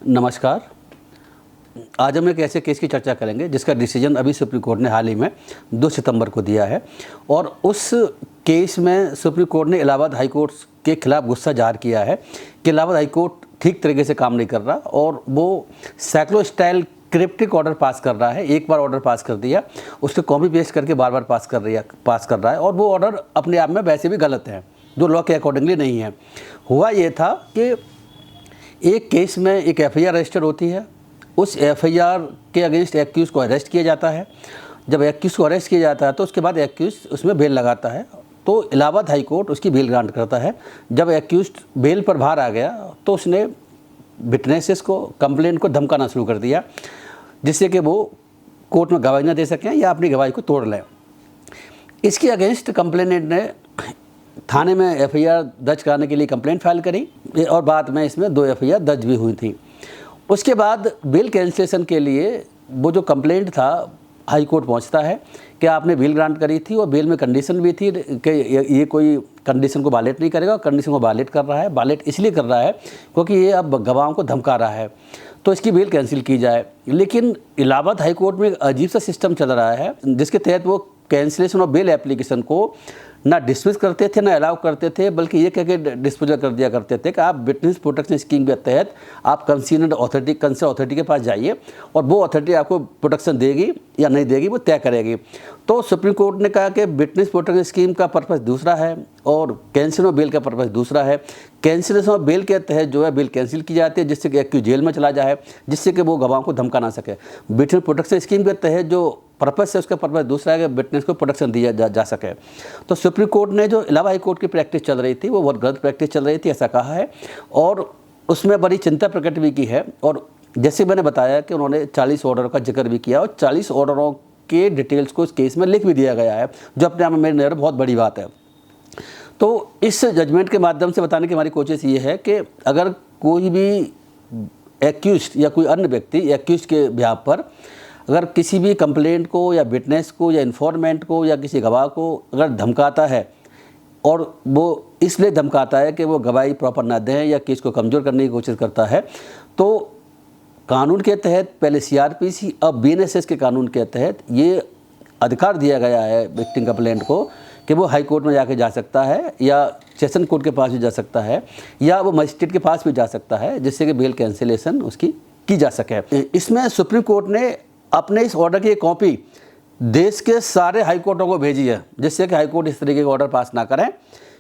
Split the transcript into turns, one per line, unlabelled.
नमस्कार। आज हम एक ऐसे केस की चर्चा करेंगे जिसका डिसीजन अभी सुप्रीम कोर्ट ने हाल ही में 2 सितंबर को दिया है और उस केस में सुप्रीम कोर्ट ने इलाहाबाद हाई कोर्ट के खिलाफ गुस्सा ज़ाहिर किया है कि इलाहाबाद हाई कोर्ट ठीक तरीके से काम नहीं कर रहा और वो सैक्लो स्टाइल क्रिप्टिक ऑर्डर पास कर रहा है। एक बार ऑर्डर पास कर दिया, उसको कॉपी पेस्ट करके बार बार पास कर रहा है और वो ऑर्डर अपने आप में वैसे भी गलत है, जो लॉ के अकॉर्डिंगली नहीं है। हुआ ये था कि एक केस में एक एफआईआर रजिस्टर होती है, उस एफआईआर के अगेंस्ट एक्यूज को अरेस्ट किया जाता है। जब एक्यूज को अरेस्ट किया जाता है तो उसके बाद एक्यूज उसमें बेल लगाता है, तो इलाहाबाद हाई कोर्ट उसकी बेल ग्रांट करता है। जब एक्यूज बेल पर बाहर आ गया तो उसने विटनेसेस को, कंप्लेंट को धमकाना शुरू कर दिया, जिससे कि वो कोर्ट में गवाही न दे सकें या अपनी गवाही को तोड़ लें। इसके अगेंस्ट कंप्लेनेंट ने थाने में एफआईआर दर्ज कराने के लिए कंप्लेंट फाइल करी और बाद में इसमें 2 एफआईआर दर्ज भी हुई थी। उसके बाद बेल कैंसिलेशन के लिए वो जो कंप्लेंट था हाई कोर्ट पहुंचता है कि आपने बेल ग्रांट करी थी और बेल में कंडीशन भी थी कि ये कोई कंडीशन को वायलेट नहीं करेगा, और कंडीशन को वायलेट कर रहा है। वायलेट इसलिए कर रहा है क्योंकि ये अब गवाहों को धमका रहा है, तो इसकी बेल कैंसिल की जाए। लेकिन इलाहाबाद हाई कोर्ट में एक अजीब सा सिस्टम चल रहा है जिसके तहत वो कैंसिलेशन और बेल एप्लीकेशन को ना डिसमिस करते थे ना अलाउ करते थे, बल्कि ये कह के डिस्पोजल कर दिया करते थे कि आप विटनेस प्रोटेक्शन स्कीम के तहत आप कंसर्न अथॉरिटी के पास जाइए और वो अथॉरिटी आपको प्रोटेक्शन देगी या नहीं देगी वो तय करेगी। तो सुप्रीम कोर्ट ने कहा कि विटनेस प्रोटेक्शन स्कीम का पर्पस दूसरा है और कैंसिल और बेल का पर्पस दूसरा है। कैंसिलेशन और बेल के तहत जो है बेल कैंसिल की जाती है, जिससे कि एक्यूज जेल में चला जाए, जिससे कि वो गवाहों को धमका ना सके। विटनेस प्रोटेक्शन स्कीम के तहत जो पर्पस है उसका पर्पस दूसरा है कि विटनेस को प्रोटेक्शन दिया जा सके। तो सुप्रीम कोर्ट ने जो इलाहाबाद हाई कोर्ट की प्रैक्टिस चल रही थी वो बहुत गलत प्रैक्टिस चल रही थी, ऐसा कहा है और उसमें बड़ी चिंता प्रकट भी की है। और जैसे मैंने बताया कि उन्होंने 40 ऑर्डरों का जिक्र भी किया और 40 ऑर्डरों के डिटेल्स को इस केस में लिख भी दिया गया है, जो अपने आप में मेरे नज़र बहुत बड़ी बात है। तो इस जजमेंट के माध्यम से बताने की हमारी कोशिश ये है कि अगर कोई भी एक्यूज्ड या कोई अन्य व्यक्ति एक्यूज्ड के बिहाफ पर अगर किसी भी कंप्लेंट को या विटनेस को या इन्फॉर्मेंट को या किसी गवाह को अगर धमकाता है और वो इसलिए धमकाता है कि वो गवाही प्रॉपर ना दें या केस को कमज़ोर करने की कोशिश करता है, तो कानून के तहत पहले सीआरपीसी अब बीएनएसएस के कानून के तहत ये अधिकार दिया गया है विक्टिम कंप्लेंट को कि वो हाई कोर्ट में जाके जा सकता है या सेशन कोर्ट के पास भी जा सकता है या वो मजिस्ट्रेट के पास भी जा सकता है, जिससे कि बेल कैंसिलेशन उसकी की जा सके। इसमें सुप्रीम कोर्ट ने अपने इस ऑर्डर की कॉपी देश के सारे हाई कोर्टों को भेजी है, जिससे कि हाई कोर्ट इस तरीके के ऑर्डर पास ना करें।